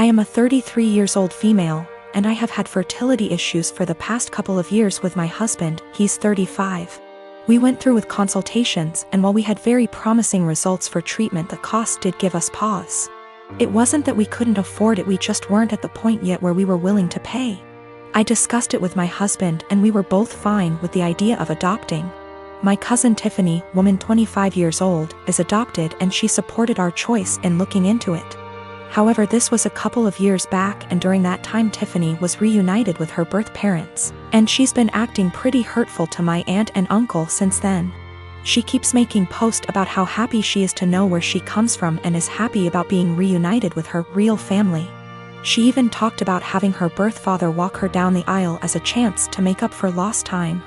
I am a 33 years old female, and I have had fertility issues for the past couple of years with my husband. He's 35. We went through with consultations, and while we had very promising results for treatment, the cost did give us pause. It wasn't that we couldn't afford it, we just weren't at the point yet where we were willing to pay. I discussed it with my husband, and we were both fine with the idea of adopting. My cousin Tiffany, woman 25 years old, is adopted, and she supported our choice in looking into it. However, this was a couple of years back, and during that time Tiffany was reunited with her birth parents, and she's been acting pretty hurtful to my aunt and uncle since then. She keeps making posts about how happy she is to know where she comes from and is happy about being reunited with her real family. She even talked about having her birth father walk her down the aisle as a chance to make up for lost time.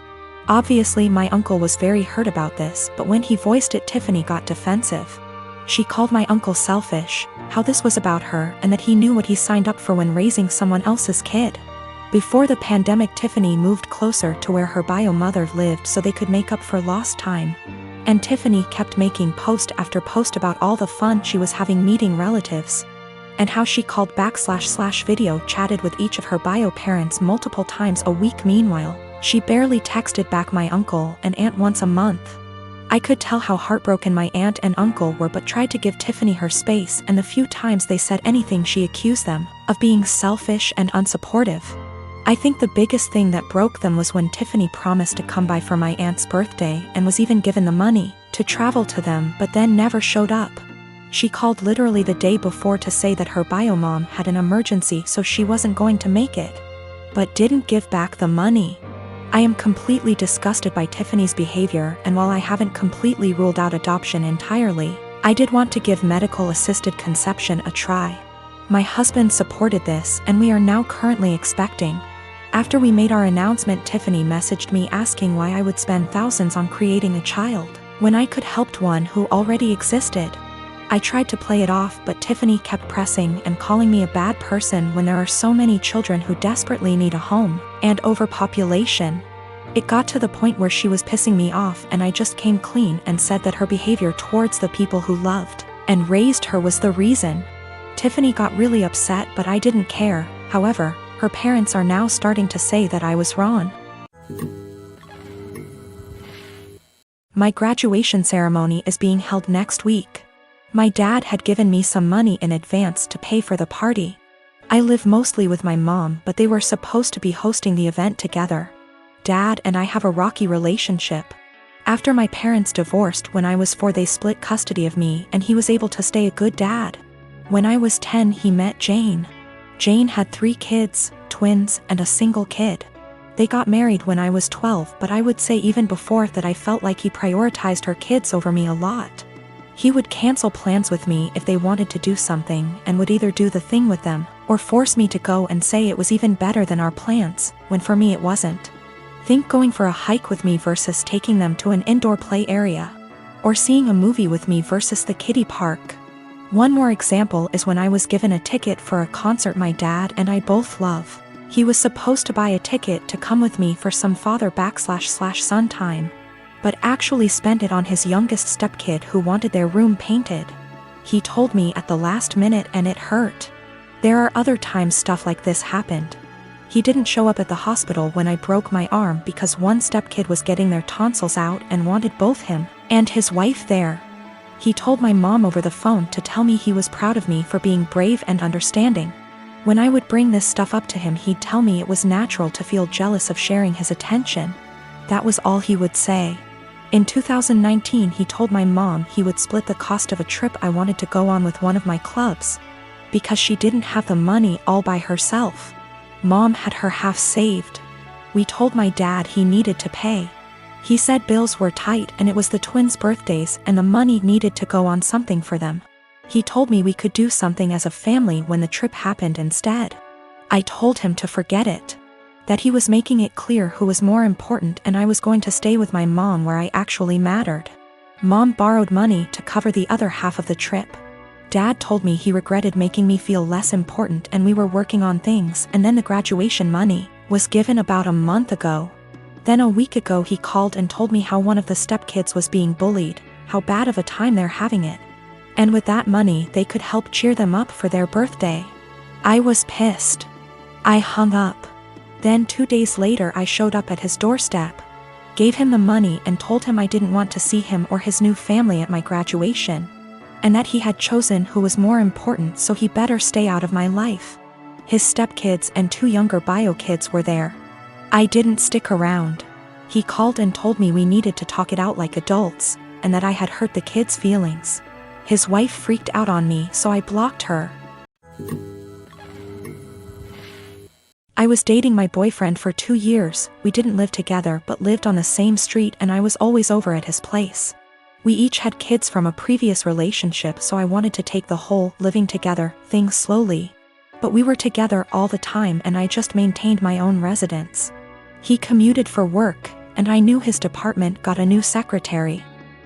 Obviously, my uncle was very hurt about this, but when he voiced it, Tiffany got defensive. She called my uncle selfish, how this was about her, and that he knew what he signed up for when raising someone else's kid. Before the pandemic, Tiffany moved closer to where her bio mother lived so they could make up for lost time. And Tiffany kept making post after post about all the fun she was having meeting relatives, and how she called / video chatted with each of her bio parents multiple times a week. Meanwhile, she barely texted back my uncle and aunt once a month. I could tell how heartbroken my aunt and uncle were, but tried to give Tiffany her space, and the few times they said anything she accused them of being selfish and unsupportive. I think the biggest thing that broke them was when Tiffany promised to come by for my aunt's birthday and was even given the money to travel to them, but then never showed up. She called literally the day before to say that her bio mom had an emergency, so she wasn't going to make it, but didn't give back the money. I am completely disgusted by Tiffany's behavior, and while I haven't completely ruled out adoption entirely, I did want to give medical-assisted conception a try. My husband supported this, and we are now currently expecting. After we made our announcement, Tiffany messaged me asking why I would spend thousands on creating a child when I could help one who already existed. I tried to play it off, but Tiffany kept pressing and calling me a bad person when there are so many children who desperately need a home, and overpopulation. It got to the point where she was pissing me off, and I just came clean and said that her behavior towards the people who loved and raised her was the reason. Tiffany got really upset, but I didn't care. However, her parents are now starting to say that I was wrong. My graduation ceremony is being held next week. My dad had given me some money in advance to pay for the party. I live mostly with my mom, but they were supposed to be hosting the event together. Dad and I have a rocky relationship. After my parents divorced when I was 4, they split custody of me, and he was able to stay a good dad. When I was 10, he met Jane. Jane had 3 kids, twins, and a single kid. They got married when I was 12, but I would say even before that I felt like he prioritized her kids over me a lot. He would cancel plans with me if they wanted to do something, and would either do the thing with them, or force me to go and say it was even better than our plans, when for me it wasn't. Think going for a hike with me versus taking them to an indoor play area, or seeing a movie with me versus the kiddie park. One more example is when I was given a ticket for a concert my dad and I both love. He was supposed to buy a ticket to come with me for some father / son time, but actually spent it on his youngest stepkid who wanted their room painted. He told me at the last minute, and it hurt. There are other times stuff like this happened. He didn't show up at the hospital when I broke my arm because one stepkid was getting their tonsils out and wanted both him and his wife there. He told my mom over the phone to tell me he was proud of me for being brave and understanding. When I would bring this stuff up to him, he'd tell me it was natural to feel jealous of sharing his attention. That was all he would say. In 2019, he told my mom he would split the cost of a trip I wanted to go on with one of my clubs, because she didn't have the money all by herself. Mom had her half saved. We told my dad he needed to pay. He said bills were tight and it was the twins' birthdays and the money needed to go on something for them. He told me we could do something as a family when the trip happened instead. I told him to forget it, that he was making it clear who was more important, and I was going to stay with my mom where I actually mattered. Mom borrowed money to cover the other half of the trip. Dad told me he regretted making me feel less important, and we were working on things, and then the graduation money was given about a month ago. Then a week ago he called and told me how one of the stepkids was being bullied, how bad of a time they're having it, and with that money they could help cheer them up for their birthday. I was pissed. I hung up. Then 2 days later I showed up at his doorstep, gave him the money and told him I didn't want to see him or his new family at my graduation, and that he had chosen who was more important, so he better stay out of my life. His stepkids and 2 younger bio kids were there. I didn't stick around. He called and told me we needed to talk it out like adults, and that I had hurt the kids' feelings. His wife freaked out on me, so I blocked her. I was dating my boyfriend for 2 years. We didn't live together but lived on the same street, and I was always over at his place. We each had kids from a previous relationship, so I wanted to take the whole living together thing slowly. But we were together all the time and I just maintained my own residence. He commuted for work, and I knew his department got a new secretary.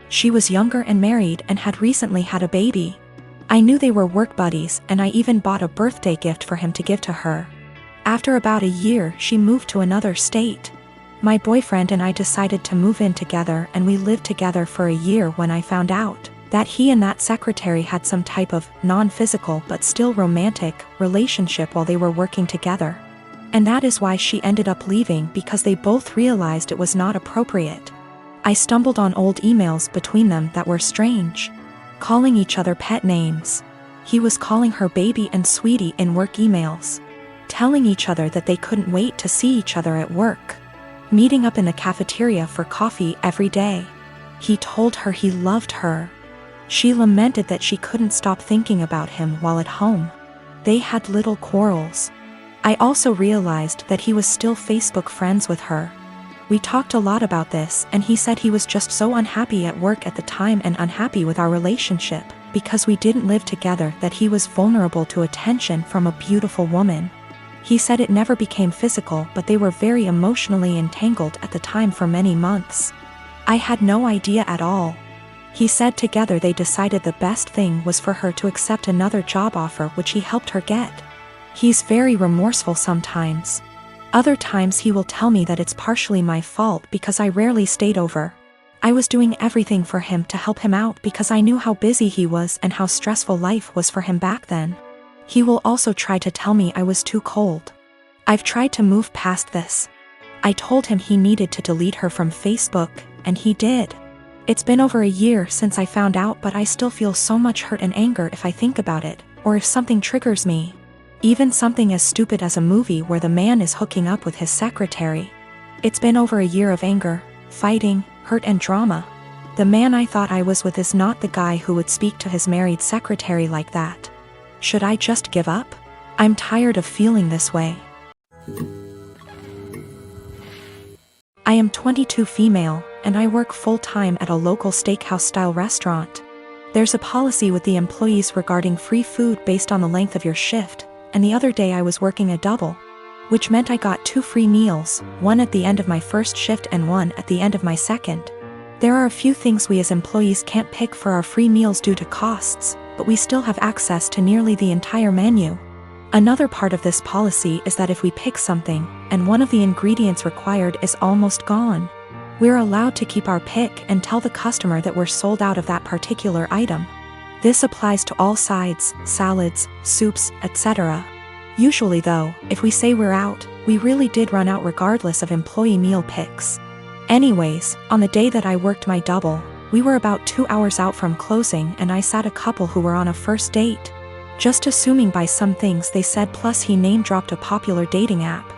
She was younger and married and had recently had a baby. I knew they were work buddies, and I even bought a birthday gift for him to give to her. After about a year, she moved to another state. My boyfriend and I decided to move in together, and we lived together for a year when I found out that he and that secretary had some type of non-physical but still romantic relationship while they were working together. And that is why she ended up leaving, because they both realized it was not appropriate. I stumbled on old emails between them that were strange, calling each other pet names. He was calling her baby and sweetie in work emails, telling each other that they couldn't wait to see each other at work, meeting up in the cafeteria for coffee every day. He told her he loved her. She lamented that she couldn't stop thinking about him while at home. They had little quarrels. I also realized that he was still Facebook friends with her. We talked a lot about this, and he said he was just so unhappy at work at the time and unhappy with our relationship because we didn't live together, that he was vulnerable to attention from a beautiful woman. He said it never became physical, but they were very emotionally entangled at the time for many months. I had no idea at all. He said together they decided the best thing was for her to accept another job offer, which he helped her get. He's very remorseful sometimes. Other times he will tell me that it's partially my fault because I rarely stayed over. I was doing everything for him to help him out because I knew how busy he was and how stressful life was for him back then. He will also try to tell me I was too cold. I've tried to move past this. I told him he needed to delete her from Facebook, and he did. It's been over a year since I found out, but I still feel so much hurt and anger if I think about it, or if something triggers me. Even something as stupid as a movie where the man is hooking up with his secretary. It's been over a year of anger, fighting, hurt and drama. The man I thought I was with is not the guy who would speak to his married secretary like that. Should I just give up? I'm tired of feeling this way. I am 22, female, and I work full-time at a local steakhouse-style restaurant. There's a policy with the employees regarding free food based on the length of your shift, and the other day I was working a double, which meant I got 2 free meals, one at the end of my first shift and one at the end of my second. There are a few things we as employees can't pick for our free meals due to costs, but we still have access to nearly the entire menu. Another part of this policy is that if we pick something, and one of the ingredients required is almost gone, we're allowed to keep our pick and tell the customer that we're sold out of that particular item. This applies to all sides, salads, soups, etc. Usually though, if we say we're out, we really did run out regardless of employee meal picks. Anyways, on the day that I worked my double, we were about 2 hours out from closing, and I sat a couple who were on a first date. Just assuming by some things they said, plus he name-dropped a popular dating app.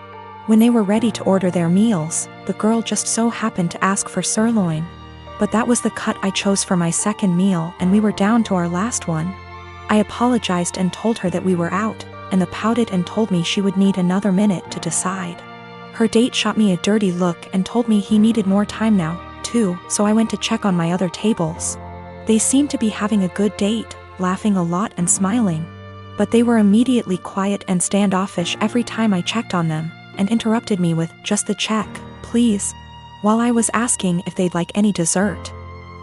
When they were ready to order their meals, the girl just so happened to ask for sirloin. But that was the cut I chose for my second meal, and we were down to our last one. I apologized and told her that we were out, and the pouted and told me she would need another minute to decide. Her date shot me a dirty look and told me he needed more time now, too, so I went to check on my other tables. They seemed to be having a good date, laughing a lot and smiling. But they were immediately quiet and standoffish every time I checked on them, and interrupted me with, "Just the check, please," while I was asking if they'd like any dessert.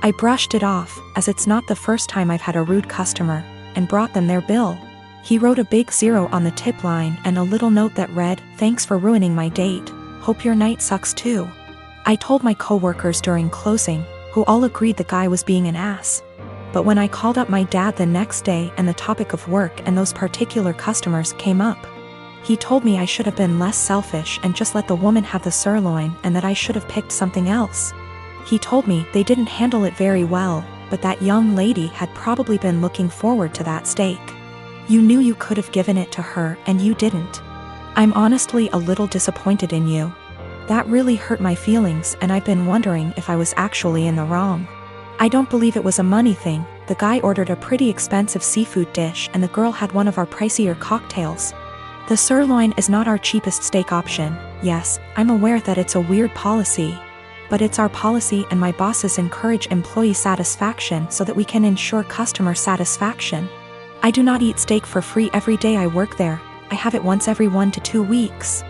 I brushed it off, as it's not the first time I've had a rude customer, and brought them their bill. He wrote a big 0 on the tip line and a little note that read, "Thanks for ruining my date, hope your night sucks too." I told my coworkers during closing, who all agreed the guy was being an ass. But when I called up my dad the next day and the topic of work and those particular customers came up, he told me I should have been less selfish and just let the woman have the sirloin and that I should have picked something else. He told me they didn't handle it very well, but that young lady had probably been looking forward to that steak. You knew you could have given it to her and you didn't. I'm honestly a little disappointed in you. That really hurt my feelings and I've been wondering if I was actually in the wrong. I don't believe it was a money thing. The guy ordered a pretty expensive seafood dish and the girl had one of our pricier cocktails. The sirloin is not our cheapest steak option. Yes, I'm aware that it's a weird policy. But it's our policy and my bosses encourage employee satisfaction so that we can ensure customer satisfaction. I do not eat steak for free every day I work there. I have it once every 1 to 2 weeks.